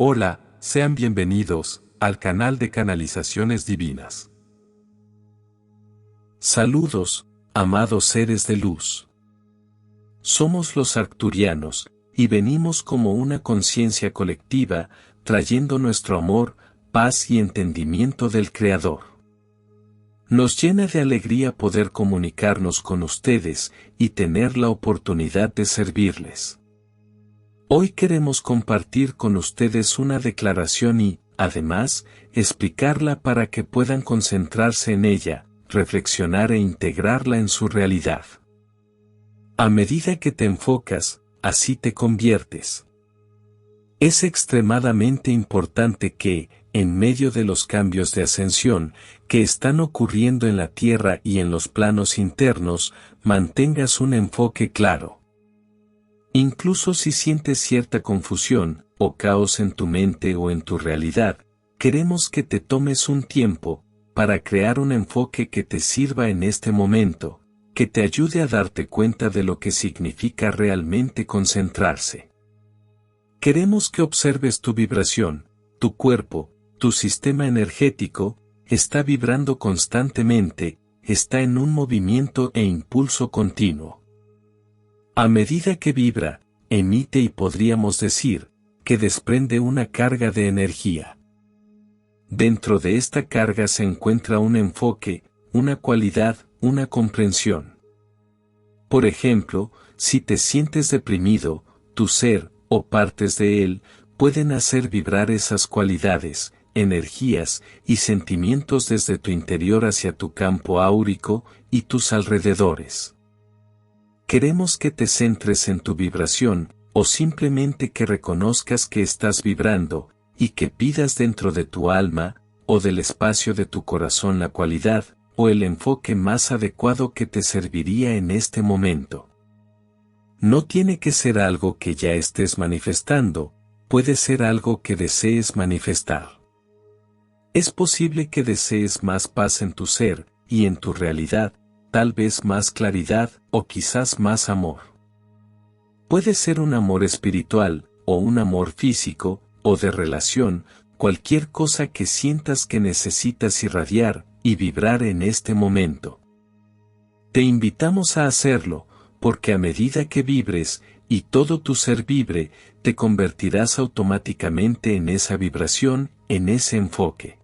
Hola, sean bienvenidos al canal de Canalizaciones Divinas. Saludos, amados seres de luz. Somos los arcturianos, y venimos como una conciencia colectiva, trayendo nuestro amor, paz y entendimiento del Creador. Nos llena de alegría poder comunicarnos con ustedes y tener la oportunidad de servirles. Hoy queremos compartir con ustedes una declaración y, además, explicarla para que puedan concentrarse en ella, reflexionar e integrarla en su realidad. A medida que te enfocas, así te conviertes. Es extremadamente importante que, en medio de los cambios de ascensión que están ocurriendo en la Tierra y en los planos internos, mantengas un enfoque claro. Incluso si sientes cierta confusión o caos en tu mente o en tu realidad, queremos que te tomes un tiempo para crear un enfoque que te sirva en este momento, que te ayude a darte cuenta de lo que significa realmente concentrarse. Queremos que observes tu vibración, tu cuerpo, tu sistema energético, está vibrando constantemente, está en un movimiento e impulso continuo. A medida que vibra, emite y podríamos decir, que desprende una carga de energía. Dentro de esta carga se encuentra un enfoque, una cualidad, una comprensión. Por ejemplo, si te sientes deprimido, tu ser, o partes de él, pueden hacer vibrar esas cualidades, energías y sentimientos desde tu interior hacia tu campo áurico y tus alrededores. Queremos que te centres en tu vibración, o simplemente que reconozcas que estás vibrando, y que pidas dentro de tu alma, o del espacio de tu corazón la cualidad, o el enfoque más adecuado que te serviría en este momento. No tiene que ser algo que ya estés manifestando, puede ser algo que desees manifestar. Es posible que desees más paz en tu ser, y en tu realidad, tal vez más claridad, o quizás más amor. Puede ser un amor espiritual, o un amor físico, o de relación, cualquier cosa que sientas que necesitas irradiar y vibrar en este momento. Te invitamos a hacerlo, porque a medida que vibres, y todo tu ser vibre, te convertirás automáticamente en esa vibración, en ese enfoque.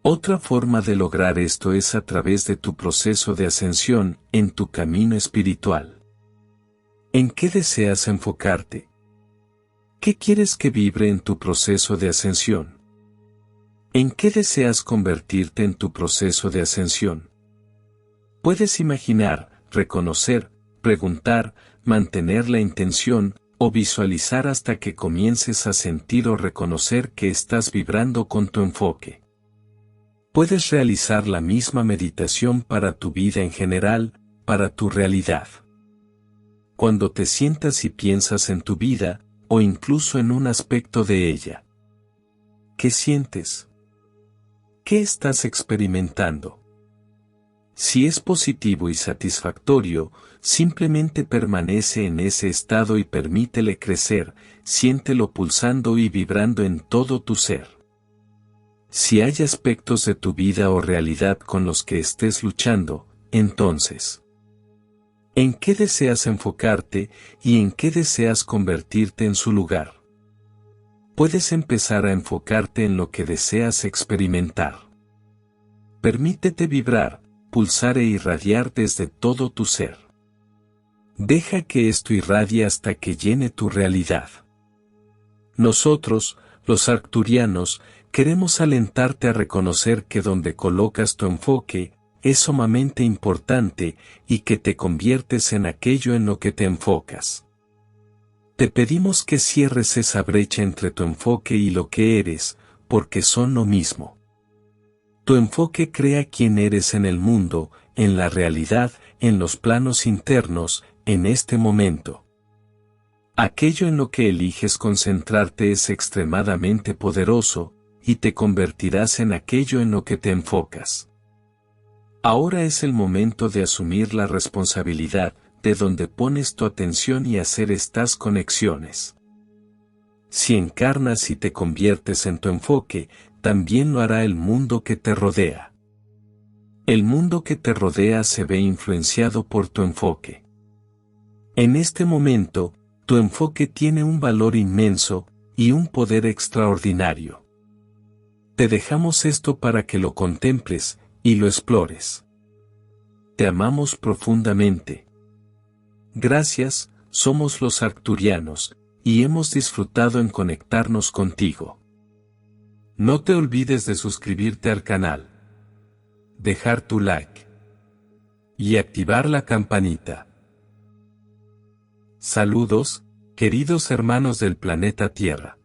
Otra forma de lograr esto es a través de tu proceso de ascensión en tu camino espiritual. ¿En qué deseas enfocarte? ¿Qué quieres que vibre en tu proceso de ascensión? ¿En qué deseas convertirte en tu proceso de ascensión? Puedes imaginar, reconocer, preguntar, mantener la intención o visualizar hasta que comiences a sentir o reconocer que estás vibrando con tu enfoque. Puedes realizar la misma meditación para tu vida en general, para tu realidad. Cuando te sientas y piensas en tu vida, o incluso en un aspecto de ella. ¿Qué sientes? ¿Qué estás experimentando? Si es positivo y satisfactorio, simplemente permanece en ese estado y permítele crecer, siéntelo pulsando y vibrando en todo tu ser. Si hay aspectos de tu vida o realidad con los que estés luchando, entonces, ¿en qué deseas enfocarte y en qué deseas convertirte en su lugar? Puedes empezar a enfocarte en lo que deseas experimentar. Permítete vibrar, pulsar e irradiar desde todo tu ser. Deja que esto irradie hasta que llene tu realidad. Nosotros, los arcturianos, queremos alentarte a reconocer que donde colocas tu enfoque, es sumamente importante, y que te conviertes en aquello en lo que te enfocas. Te pedimos que cierres esa brecha entre tu enfoque y lo que eres, porque son lo mismo. Tu enfoque crea quién eres en el mundo, en la realidad, en los planos internos, en este momento. Aquello en lo que eliges concentrarte es extremadamente poderoso, y te convertirás en aquello en lo que te enfocas. Ahora es el momento de asumir la responsabilidad de donde pones tu atención y hacer estas conexiones. si encarnas y te conviertes en tu enfoque, también lo hará el mundo que te rodea. El mundo que te rodea se ve influenciado por tu enfoque. En este momento, tu enfoque tiene un valor inmenso y un poder extraordinario. Te dejamos esto para que lo contemples y lo explores. Te amamos profundamente. Gracias, somos los arcturianos, y hemos disfrutado en conectarnos contigo. No te olvides de suscribirte al canal, dejar tu like y activar la campanita. Saludos, queridos hermanos del planeta Tierra.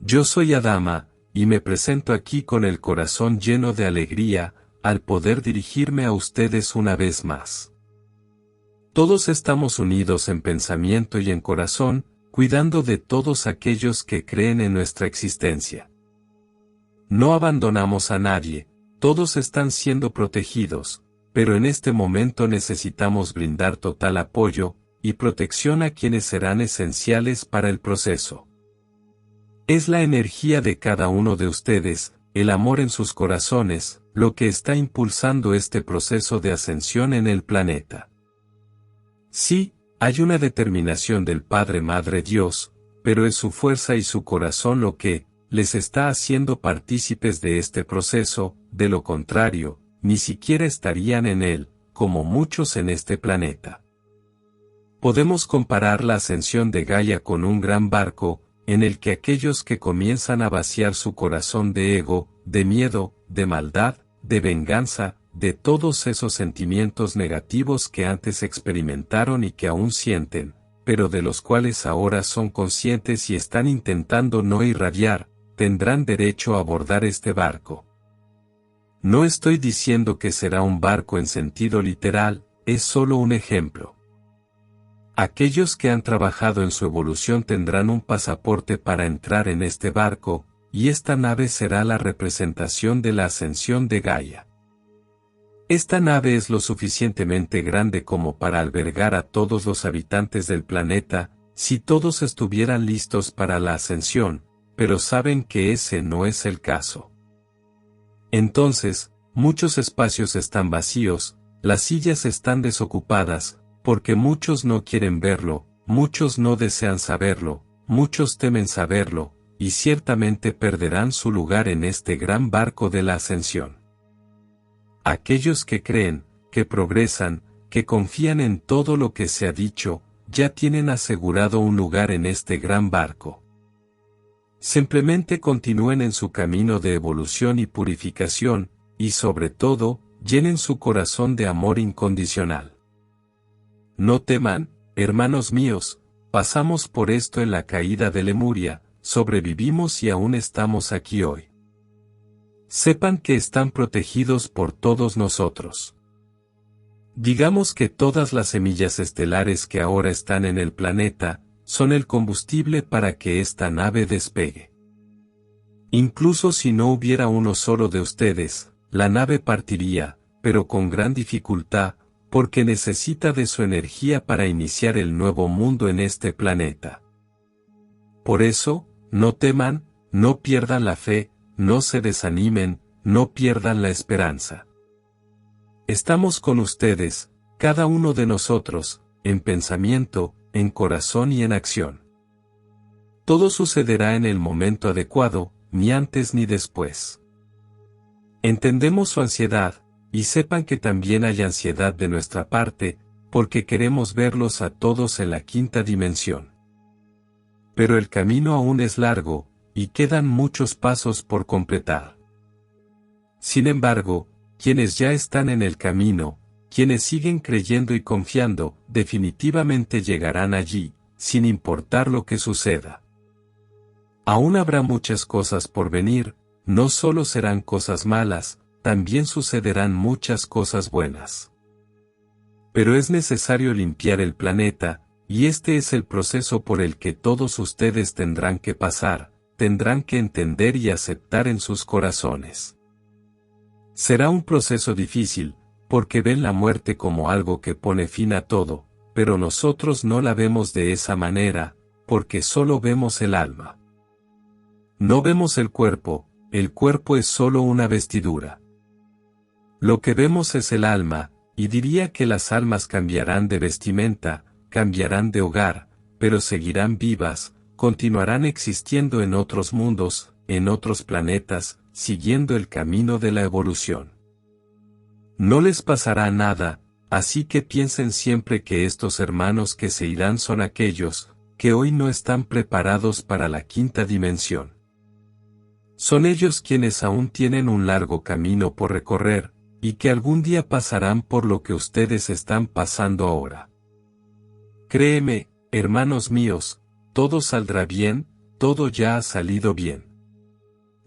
Yo soy Adama, y me presento aquí con el corazón lleno de alegría, al poder dirigirme a ustedes una vez más. Todos estamos unidos en pensamiento y en corazón, cuidando de todos aquellos que creen en nuestra existencia. No abandonamos a nadie, todos están siendo protegidos, pero en este momento necesitamos brindar total apoyo y protección a quienes serán esenciales para el proceso. Es la energía de cada uno de ustedes, el amor en sus corazones, lo que está impulsando este proceso de ascensión en el planeta. Sí, hay una determinación del Padre Madre Dios, pero es su fuerza y su corazón lo que les está haciendo partícipes de este proceso, de lo contrario, ni siquiera estarían en él, como muchos en este planeta. Podemos comparar la ascensión de Gaia con un gran barco, en el que aquellos que comienzan a vaciar su corazón de ego, de miedo, de maldad, de venganza, de todos esos sentimientos negativos que antes experimentaron y que aún sienten, pero de los cuales ahora son conscientes y están intentando no irradiar, tendrán derecho a abordar este barco. No estoy diciendo que será un barco en sentido literal, es solo un ejemplo. Aquellos que han trabajado en su evolución tendrán un pasaporte para entrar en este barco, y esta nave será la representación de la ascensión de Gaia. Esta nave es lo suficientemente grande como para albergar a todos los habitantes del planeta, si todos estuvieran listos para la ascensión, pero saben que ese no es el caso. Entonces, muchos espacios están vacíos, las sillas están desocupadas, porque muchos no quieren verlo, muchos no desean saberlo, muchos temen saberlo, y ciertamente perderán su lugar en este gran barco de la ascensión. Aquellos que creen, que progresan, que confían en todo lo que se ha dicho, ya tienen asegurado un lugar en este gran barco. Simplemente continúen en su camino de evolución y purificación, y sobre todo, llenen su corazón de amor incondicional. No teman, hermanos míos, pasamos por esto en la caída de Lemuria, sobrevivimos y aún estamos aquí hoy. Sepan que están protegidos por todos nosotros. Digamos que todas las semillas estelares que ahora están en el planeta, son el combustible para que esta nave despegue. Incluso si no hubiera uno solo de ustedes, la nave partiría, pero con gran dificultad, porque necesita de su energía para iniciar el nuevo mundo en este planeta. Por eso, no teman, no pierdan la fe, no se desanimen, no pierdan la esperanza. Estamos con ustedes, cada uno de nosotros, en pensamiento, en corazón y en acción. Todo sucederá en el momento adecuado, ni antes ni después. Entendemos su ansiedad, y sepan que también hay ansiedad de nuestra parte, porque queremos verlos a todos en la quinta dimensión. Pero el camino aún es largo, y quedan muchos pasos por completar. Sin embargo, quienes ya están en el camino, quienes siguen creyendo y confiando, definitivamente llegarán allí, sin importar lo que suceda. Aún habrá muchas cosas por venir, no solo serán cosas malas, también sucederán muchas cosas buenas. Pero es necesario limpiar el planeta, y este es el proceso por el que todos ustedes tendrán que pasar, tendrán que entender y aceptar en sus corazones. Será un proceso difícil, porque ven la muerte como algo que pone fin a todo, pero nosotros no la vemos de esa manera, porque solo vemos el alma. No vemos el cuerpo es solo una vestidura. Lo que vemos es el alma, y diría que las almas cambiarán de vestimenta, cambiarán de hogar, pero seguirán vivas, continuarán existiendo en otros mundos, en otros planetas, siguiendo el camino de la evolución. No les pasará nada, así que piensen siempre que estos hermanos que se irán son aquellos, que hoy no están preparados para la quinta dimensión. Son ellos quienes aún tienen un largo camino por recorrer, y que algún día pasarán por lo que ustedes están pasando ahora. Créeme, hermanos míos, todo saldrá bien, todo ya ha salido bien.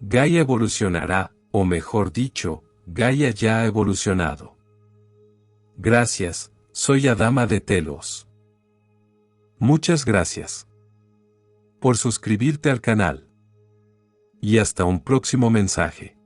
Gaia evolucionará, o mejor dicho, Gaia ya ha evolucionado. Gracias, soy Adama de Telos. Muchas gracias por suscribirte al canal. Y hasta un próximo mensaje.